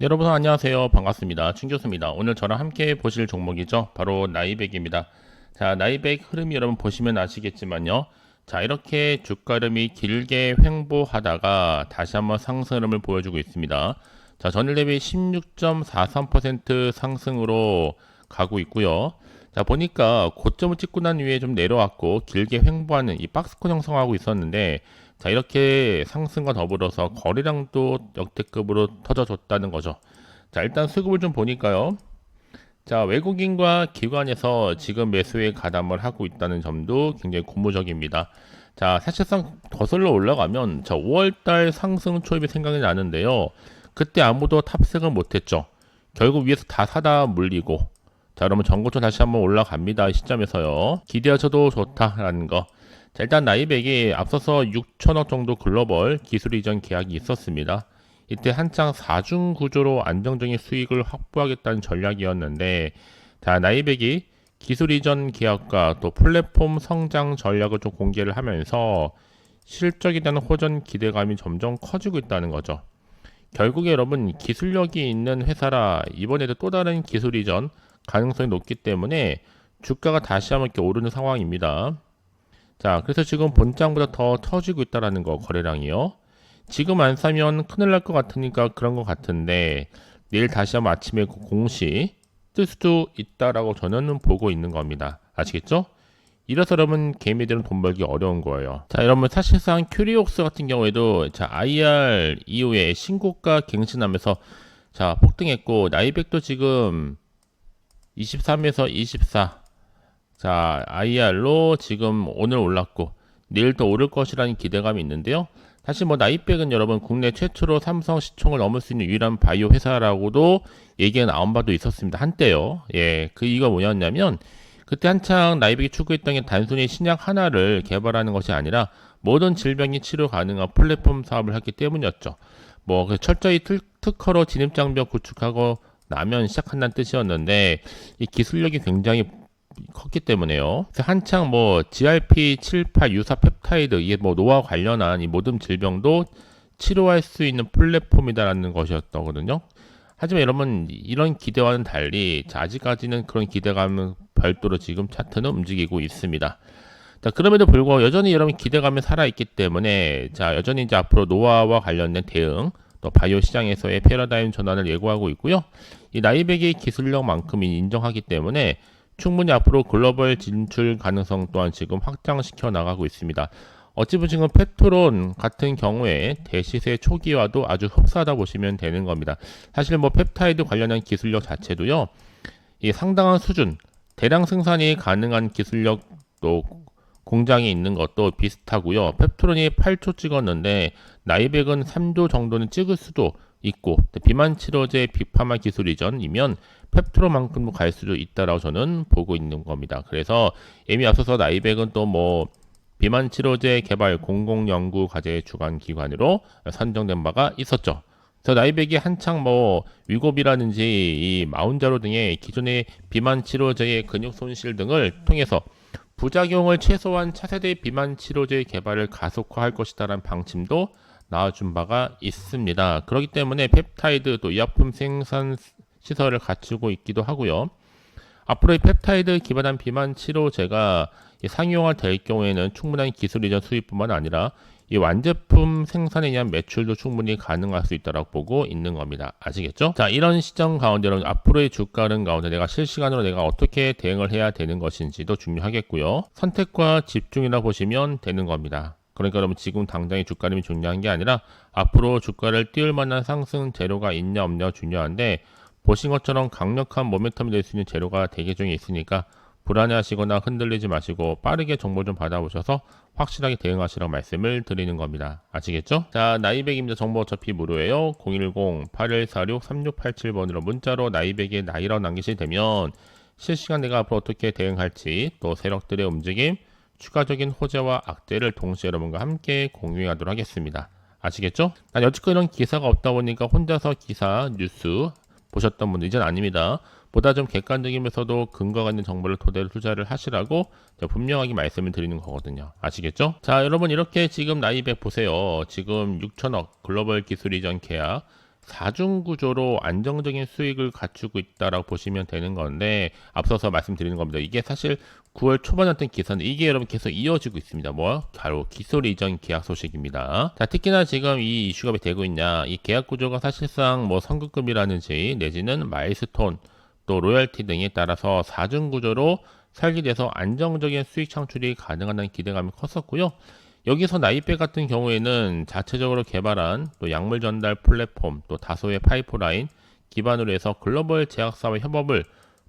네, 여러분 안녕하세요. 반갑습니다. 춘 교수입니다. 오늘 저랑 함께 보실 종목이죠. 바로 나이백입니다. 자, 나이백 흐름이 여러분 보시면 아시겠지만요. 자, 이렇게 주가 흐름이 길게 횡보하다가 다시 한번 상승 흐름을 보여주고 있습니다. 자, 전일 대비 16.43% 상승으로 가고 있고요. 자, 보니까 고점을 찍고 난 이후에 좀 내려왔고 길게 횡보하는 이 박스권 형성하고 있었는데, 자, 이렇게 상승과 더불어서 거래량도 역대급으로 터져줬다는 거죠. 자, 일단 수급을 좀 보니까요. 자, 외국인과 기관에서 지금 매수에 가담을 하고 있다는 점도 굉장히 고무적입니다. 자, 사실상 거슬러 올라가면 자, 5월달 상승 초입이 생각이 나는데요. 그때 아무도 탑승을 못했죠. 결국 위에서 다 사다 물리고, 자, 그러면 전고점 다시 한번 올라갑니다. 이 시점에서요. 기대하셔도 좋다라는 거. 자, 일단 나이백이 앞서서 6천억 정도 글로벌 기술 이전 계약이 있었습니다. 이때 한창 4중 구조로 안정적인 수익을 확보하겠다는 전략이었는데, 자, 나이백이 기술 이전 계약과 또 플랫폼 성장 전략을 좀 공개를 하면서 실적에 대한 호전 기대감이 점점 커지고 있다는 거죠. 결국에 여러분 기술력이 있는 회사라 이번에도 또 다른 기술 이전 가능성이 높기 때문에 주가가 다시 한번 이렇게 오르는 상황입니다. 자, 그래서 지금 본장보다 더 터지고 있다라는 거, 거래량이요. 지금 안 사면 큰일 날 것 같으니까 그런 것 같은데, 내일 다시 한번 아침에 공시 뜰 수도 있다라고 저는 보고 있는 겁니다. 아시겠죠? 이래서 여러분 개미들은 돈 벌기 어려운 거예요. 자, 여러분 사실상 큐리옥스 같은 경우에도 자, IR 이후에 신고가 갱신하면서 자, 폭등했고, 나이백도 지금 23에서 24. 자, IR로 지금 오늘 올랐고 내일 또 오를 것이라는 기대감이 있는데요. 사실 뭐 나이백은 여러분 국내 최초로 삼성 시총을 넘을 수 있는 유일한 바이오 회사라고도 얘기가 나온 바도 있었습니다. 한때요. 예, 그 이유가 뭐였냐면 그때 한창 나이백이 추구했던 게 단순히 신약 하나를 개발하는 것이 아니라 모든 질병이 치료 가능한 플랫폼 사업을 했기 때문이었죠. 뭐 철저히 특허로 진입장벽 구축하고 나면 시작한다는 뜻이었는데 이 기술력이 굉장히 컸기 때문에요. 그래서 한창 뭐 GRP78 유사 펩타이드 이게 뭐 노화 관련한 이 모든 질병도 치료할 수 있는 플랫폼이다라는 것이었거든요. 하지만 여러분 이런 기대와는 달리 자, 아직까지는 그런 기대감은 별도로 지금 차트는 움직이고 있습니다. 자, 그럼에도 불구하고 여전히 여러분 기대감이 살아있기 때문에 자, 여전히 이제 앞으로 노화와 관련된 대응 또 바이오 시장에서의 패러다임 전환을 예고하고 있고요. 이 나이백의 기술력만큼 인정하기 때문에 충분히 앞으로 글로벌 진출 가능성 또한 지금 확장시켜 나가고 있습니다. 어찌 보면 지금 페트론 같은 경우에 대시세 초기화도 아주 흡사하다 보시면 되는 겁니다. 사실 뭐 펩타이드 관련한 기술력 자체도요, 이 상당한 수준, 대량 생산이 가능한 기술력도 공장이 있는 것도 비슷하고요. 펩트론이 8초 찍었는데 나이백은 3조 정도는 찍을 수도 있고 비만 치료제 비파마 기술 이전이면 펩트론만큼도 갈 수도 있다라고 저는 보고 있는 겁니다. 그래서 이미 앞서서 나이백은 또 뭐 비만 치료제 개발 공공연구 과제 주관 기관으로 선정된 바가 있었죠. 그래서 나이백이 한창 뭐 위고비라든지 이 마운자로 등의 기존의 비만 치료제의 근육 손실 등을 통해서 부작용을 최소한 차세대 비만 치료제 개발을 가속화할 것이다라는 방침도 나와준 바가 있습니다. 그렇기 때문에 펩타이드 또 의약품 생산 시설을 갖추고 있기도 하고요. 앞으로 이 펩타이드 기반한 비만 치료제가 상용화 될 경우에는 충분한 기술 이전 수입뿐만 아니라 이 완제품 생산에 의한 매출도 충분히 가능할 수 있다고 보고 있는 겁니다. 아시겠죠? 자, 이런 시점 가운데 여러분 앞으로의 주가 흐름 가운데 내가 실시간으로 내가 어떻게 대응을 해야 되는 것인지도 중요하겠고요. 선택과 집중이라 보시면 되는 겁니다. 그러니까 여러분 지금 당장의 주가 흐름이 중요한 게 아니라 앞으로 주가를 띄울 만한 상승 재료가 있냐 없냐가 중요한데 보신 것처럼 강력한 모멘텀이 될 수 있는 재료가 대기 중에 있으니까 불안해하시거나 흔들리지 마시고 빠르게 정보 좀 받아보셔서 확실하게 대응하시라고 말씀을 드리는 겁니다. 아시겠죠? 자, 나이백입니다. 정보 어차피 무료예요. 010-8146-3687번으로 문자로 나이백의 나이라고 남기시게 되면 실시간 내가 앞으로 어떻게 대응할지 또 세력들의 움직임 추가적인 호재와 악재를 동시에 여러분과 함께 공유하도록 하겠습니다. 아시겠죠? 난 여태껏 이런 기사가 없다 보니까 혼자서 기사, 뉴스 보셨던 분들 이젠 아닙니다. 보다 좀 객관적이면서도 근거가 있는 정보를 토대로 투자를 하시라고 분명하게 말씀을 드리는 거거든요. 아시겠죠? 자, 여러분 이렇게 지금 나이백 보세요. 지금 6천억 글로벌 기술 이전 계약 사중 구조로 안정적인 수익을 갖추고 있다라고 보시면 되는 건데, 앞서서 말씀드리는 겁니다. 이게 사실 9월 초반이었던 기사인데 이게 여러분 계속 이어지고 있습니다. 뭐 바로 기술 이전 계약 소식입니다. 자, 특히나 지금 이 이슈가 왜 되고 있냐, 이 계약 구조가 사실상 뭐 선급금이라든지 내지는 마일스톤 또 로열티 등에 따라서 사중 구조로 설계돼서 안정적인 수익 창출이 가능하다는 기대감이 컸었고요. 여기서 나이백 같은 경우에는 자체적으로 개발한 또 약물 전달 플랫폼 또 다소의 파이프라인 기반으로 해서 글로벌 제약사와 협업을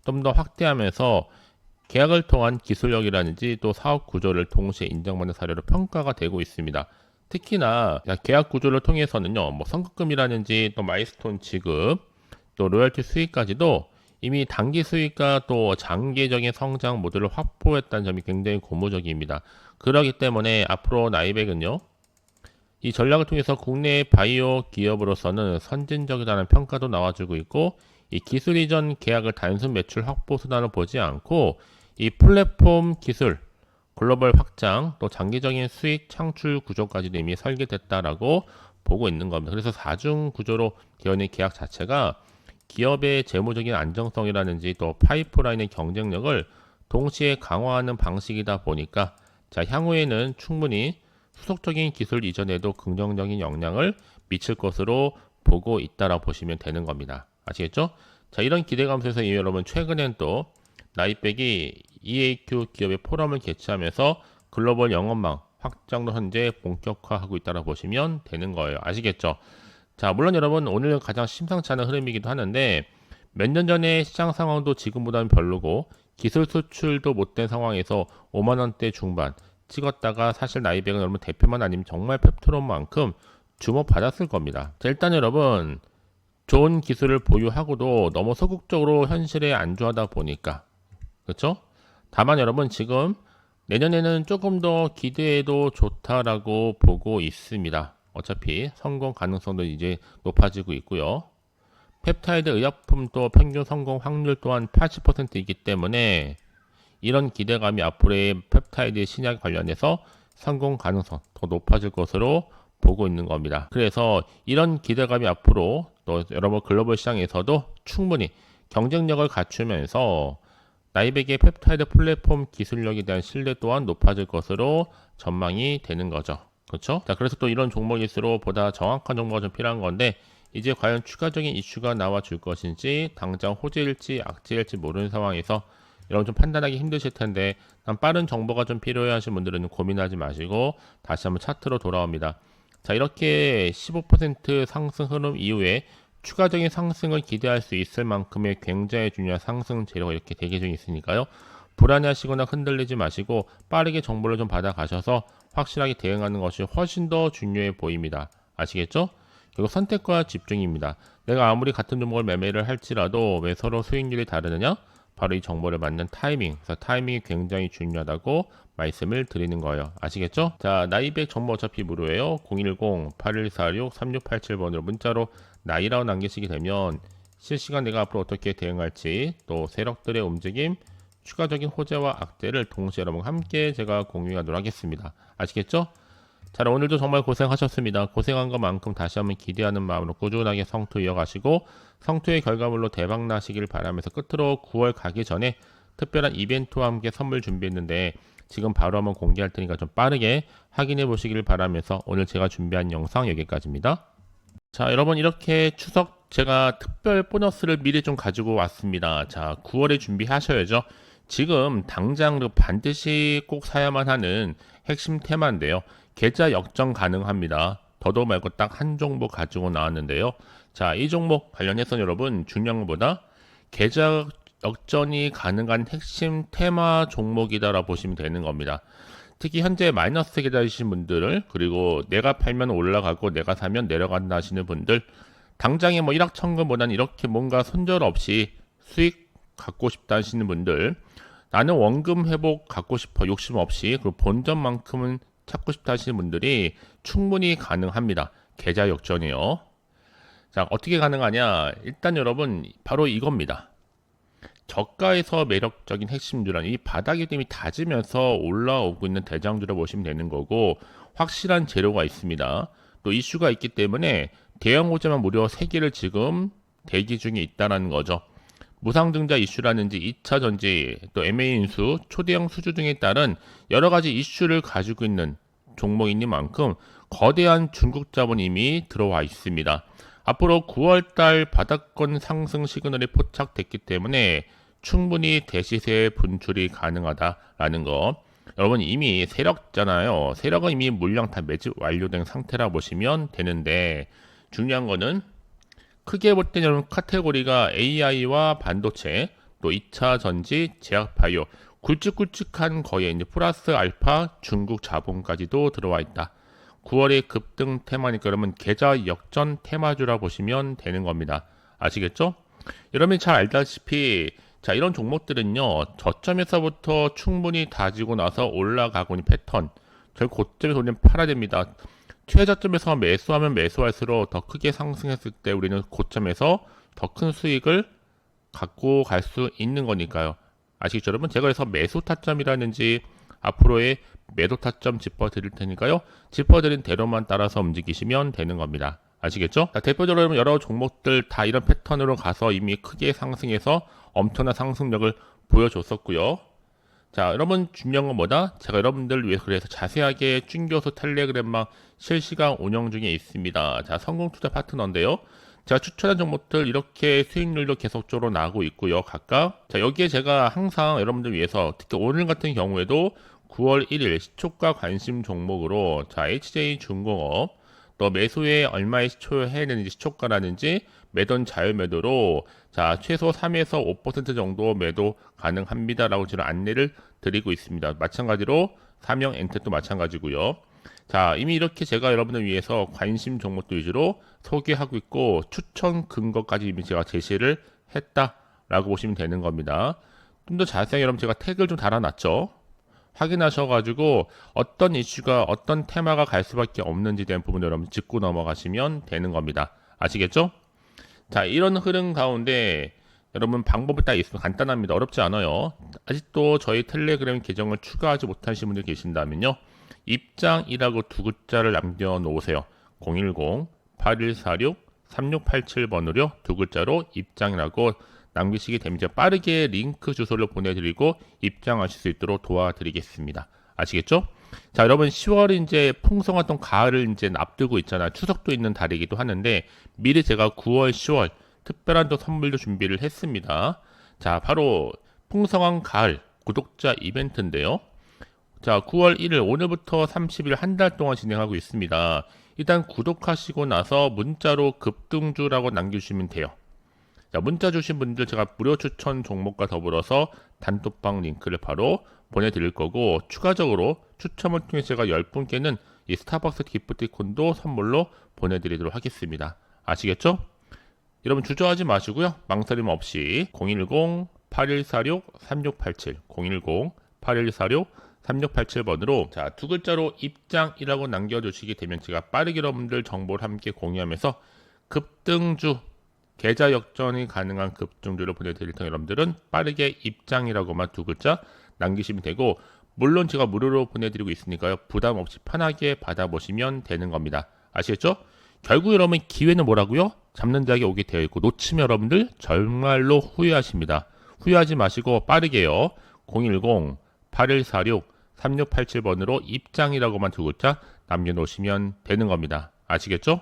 좀 더 확대하면서 계약을 통한 기술력이라든지 또 사업 구조를 동시에 인정받는 사례로 평가가 되고 있습니다. 특히나 계약 구조를 통해서는요, 뭐 선급금이라든지 또 마일스톤 지급 또 로열티 수익까지도 이미 단기 수익과 또 장기적인 성장 모델을 확보했다는 점이 굉장히 고무적입니다. 그렇기 때문에 앞으로 나이백은요, 이 전략을 통해서 국내 바이오 기업으로서는 선진적이라는 평가도 나와주고 있고, 이 기술 이전 계약을 단순 매출 확보 수단으로 보지 않고 이 플랫폼 기술 글로벌 확장 또 장기적인 수익 창출 구조까지도 이미 설계됐다라고 보고 있는 겁니다. 그래서 4중 구조로 되어 있는 계약 자체가 기업의 재무적인 안정성이라든지 또 파이프라인의 경쟁력을 동시에 강화하는 방식이다 보니까 자, 향후에는 충분히 후속적인 기술 이전에도 긍정적인 영향을 미칠 것으로 보고 있다라고 보시면 되는 겁니다. 아시겠죠? 자, 이런 기대감 속에서 여러분 최근엔 또 나이백이 EAQ 기업의 포럼을 개최하면서 글로벌 영업망 확장도 현재 본격화하고 있다고 보시면 되는 거예요. 아시겠죠? 자, 물론 여러분 오늘은 가장 심상치 않은 흐름이기도 하는데 몇 년 전에 시장 상황도 지금보다는 별로고 기술 수출도 못된 상황에서 5만원대 중반 찍었다가 사실 나이백은 여러분 대표만 아니면 정말 펩트론만큼 주목받았을 겁니다. 자, 일단 여러분 좋은 기술을 보유하고도 너무 소극적으로 현실에 안주하다 보니까 그렇죠? 다만 여러분 지금 내년에는 조금 더 기대해도 좋다라고 보고 있습니다. 어차피 성공 가능성도 이제 높아지고 있고요. 펩타이드 의약품도 평균 성공 확률 또한 80%이기 때문에 이런 기대감이 앞으로의 펩타이드 신약 관련해서 성공 가능성 더 높아질 것으로 보고 있는 겁니다. 그래서 이런 기대감이 앞으로 또 여러분 글로벌 시장에서도 충분히 경쟁력을 갖추면서 나이백의 펩타이드 플랫폼 기술력에 대한 신뢰 또한 높아질 것으로 전망이 되는 거죠. 그렇죠? 자, 그래서 또 이런 종목일수록 보다 정확한 정보가 좀 필요한 건데 이제 과연 추가적인 이슈가 나와 줄 것인지 당장 호재일지 악재일지 모르는 상황에서 여러분 좀 판단하기 힘드실 텐데 빠른 정보가 좀 필요해 하신 분들은 고민하지 마시고 다시 한번 차트로 돌아옵니다. 자, 이렇게 15% 상승 흐름 이후에 추가적인 상승을 기대할 수 있을 만큼의 굉장히 중요한 상승 재료가 이렇게 대기 중에 있으니까요. 불안해하시거나 흔들리지 마시고 빠르게 정보를 좀 받아가셔서 확실하게 대응하는 것이 훨씬 더 중요해 보입니다. 아시겠죠? 그리고 선택과 집중입니다. 내가 아무리 같은 종목을 매매를 할지라도 왜 서로 수익률이 다르느냐? 바로 이 정보를 맞는 타이밍, 그래서 타이밍이 굉장히 중요하다고 말씀을 드리는 거예요. 아시겠죠? 자, 나이백 정보 어차피 무료예요. 010-8146-3687번으로 문자로 나이라고 남기시게 되면 실시간 내가 앞으로 어떻게 대응할지 또 세력들의 움직임, 추가적인 호재와 악재를 동시에 여러분과 함께 제가 공유하도록 하겠습니다. 아시겠죠? 자, 오늘도 정말 고생하셨습니다. 고생한 것만큼 다시 한번 기대하는 마음으로 꾸준하게 성투 이어가시고 성투의 결과물로 대박 나시길 바라면서 끝으로 9월 가기 전에 특별한 이벤트와 함께 선물 준비했는데 지금 바로 한번 공개할 테니까 좀 빠르게 확인해 보시길 바라면서 오늘 제가 준비한 영상 여기까지입니다. 자, 여러분 이렇게 추석 제가 특별 보너스를 미리 좀 가지고 왔습니다. 자, 9월에 준비하셔야죠. 지금 당장 반드시 꼭 사야만 하는 핵심 테마인데요. 계좌 역전 가능합니다. 더도 말고 딱 한 종목 가지고 나왔는데요. 자, 이 종목 관련해서 여러분 중요한 것보다 계좌 역전이 가능한 핵심 테마 종목이다라고 보시면 되는 겁니다. 특히 현재 마이너스 계좌이신 분들 그리고 내가 팔면 올라가고 내가 사면 내려간다 하시는 분들 당장에 뭐 일확천금보다는 이렇게 뭔가 손절 없이 수익 갖고 싶다 하시는 분들 나는 원금 회복 갖고 싶어 욕심 없이 그리고 본전만큼은 찾고 싶다 하시는 분들이 충분히 가능합니다. 계좌 역전이요. 자, 어떻게 가능하냐? 일단 여러분 바로 이겁니다. 저가에서 매력적인 핵심주란 이 바닥이 이미 다지면서 올라오고 있는 대장주로 보시면 되는 거고 확실한 재료가 있습니다. 또 이슈가 있기 때문에 대형 호재만 무려 3개를 지금 대기 중에 있다는 거죠. 무상증자 이슈라든지 2차 전지, 또 MA 인수, 초대형 수주 등에 따른 여러 가지 이슈를 가지고 있는 종목이니만큼 거대한 중국 자본이 이미 들어와 있습니다. 앞으로 9월달 바닥권 상승 시그널이 포착됐기 때문에 충분히 대시세 분출이 가능하다라는 거. 여러분 이미 세력잖아요. 세력은 이미 물량 다 매집 완료된 상태라 보시면 되는데 중요한 거는 크게 볼 때는 여러분 카테고리가 AI와 반도체, 또 2차 전지, 제약 바이오, 굵직굵직한 거에 이제 플러스 알파 중국 자본까지도 들어와 있다. 9월의 급등 테마니까 여러분 계좌 역전 테마주라 보시면 되는 겁니다. 아시겠죠? 여러분이 잘 알다시피 자 이런 종목들은요 저점에서부터 충분히 다지고 나서 올라가고 있는 패턴 저희 고점에서 우리는 팔아야 됩니다. 최저점에서 매수하면 매수할수록 더 크게 상승했을 때 우리는 고점에서 더 큰 수익을 갖고 갈 수 있는 거니까요. 아시겠죠 여러분? 제가 그래서 매수 타점이라든지 앞으로의 매도 타점 짚어드릴 테니까요. 짚어드린 대로만 따라서 움직이시면 되는 겁니다. 아시겠죠? 자, 대표적으로 여러 종목들 다 이런 패턴으로 가서 이미 크게 상승해서 엄청난 상승력을 보여줬었고요. 자, 여러분 중요한 건 뭐다? 제가 여러분들 위해서 그래서 자세하게 준교수 텔레그램망 실시간 운영 중에 있습니다. 자, 성공투자 파트너인데요. 제가 추천한 종목들 이렇게 수익률도 계속적으로 나오고 있고요. 각각. 자, 여기에 제가 항상 여러분들 위해서 특히 오늘 같은 경우에도 9월 1일 시초가 관심 종목으로 자, HJ중공업 또 매수에 얼마에 시초해야 되는지 시초가라든지 매도는 자유매도로 자 최소 3에서 5% 정도 매도 가능합니다라고 지금 안내를 드리고 있습니다. 마찬가지로 삼형 엔텍도 마찬가지고요. 자 이미 이렇게 제가 여러분을 위해서 관심 종목들 위주로 소개하고 있고 추천 근거까지 이미 제가 제시를 했다라고 보시면 되는 겁니다. 좀 더 자세하게 여러분 제가 태그를 좀 달아놨죠. 확인하셔가지고 어떤 이슈가 어떤 테마가 갈 수밖에 없는지 대한 부분 여러분 짚고 넘어가시면 되는 겁니다. 아시겠죠? 자 이런 흐름 가운데 여러분 방법이 딱 있으면 간단합니다. 어렵지 않아요. 아직도 저희 텔레그램 계정을 추가하지 못하신 분들 계신다면요. 입장이라고 두 글자를 남겨놓으세요. 010-8146-3687번으로 두 글자로 입장이라고 남기시게 되면 제가 빠르게 링크 주소를 보내드리고 입장하실 수 있도록 도와드리겠습니다. 아시겠죠? 자, 여러분 10월이 이제 풍성했던 가을을 이제 앞두고 있잖아요. 추석도 있는 달이기도 하는데 미리 제가 9월, 10월 특별한 또 선물도 준비를 했습니다. 자, 바로 풍성한 가을 구독자 이벤트인데요. 자, 9월 1일 오늘부터 30일 한 달 동안 진행하고 있습니다. 일단 구독하시고 나서 문자로 급등주라고 남겨주시면 돼요. 자, 문자 주신 분들 제가 무료 추천 종목과 더불어서 단톡방 링크를 바로 보내드릴 거고 추가적으로 추첨을 통해 제가 10분께는 이 스타벅스 기프티콘도 선물로 보내드리도록 하겠습니다. 아시겠죠? 여러분 주저하지 마시고요. 망설임 없이 010-8146-3687 010-8146-3687번으로 자, 두 글자로 입장이라고 남겨주시게 되면 제가 빠르게 여러분들 정보를 함께 공유하면서 급등주 계좌 역전이 가능한 급등주를 보내드릴 테니 여러분들은 빠르게 입장이라고만 두 글자 남기시면 되고 물론 제가 무료로 보내드리고 있으니까요. 부담 없이 편하게 받아보시면 되는 겁니다. 아시겠죠? 결국 여러분 기회는 뭐라고요? 잡는 자에게 오게 되어 있고 놓치면 여러분들 정말로 후회하십니다. 후회하지 마시고 빠르게요. 010-8146-3687번으로 입장이라고만 두 글자 남겨놓으시면 되는 겁니다. 아시겠죠?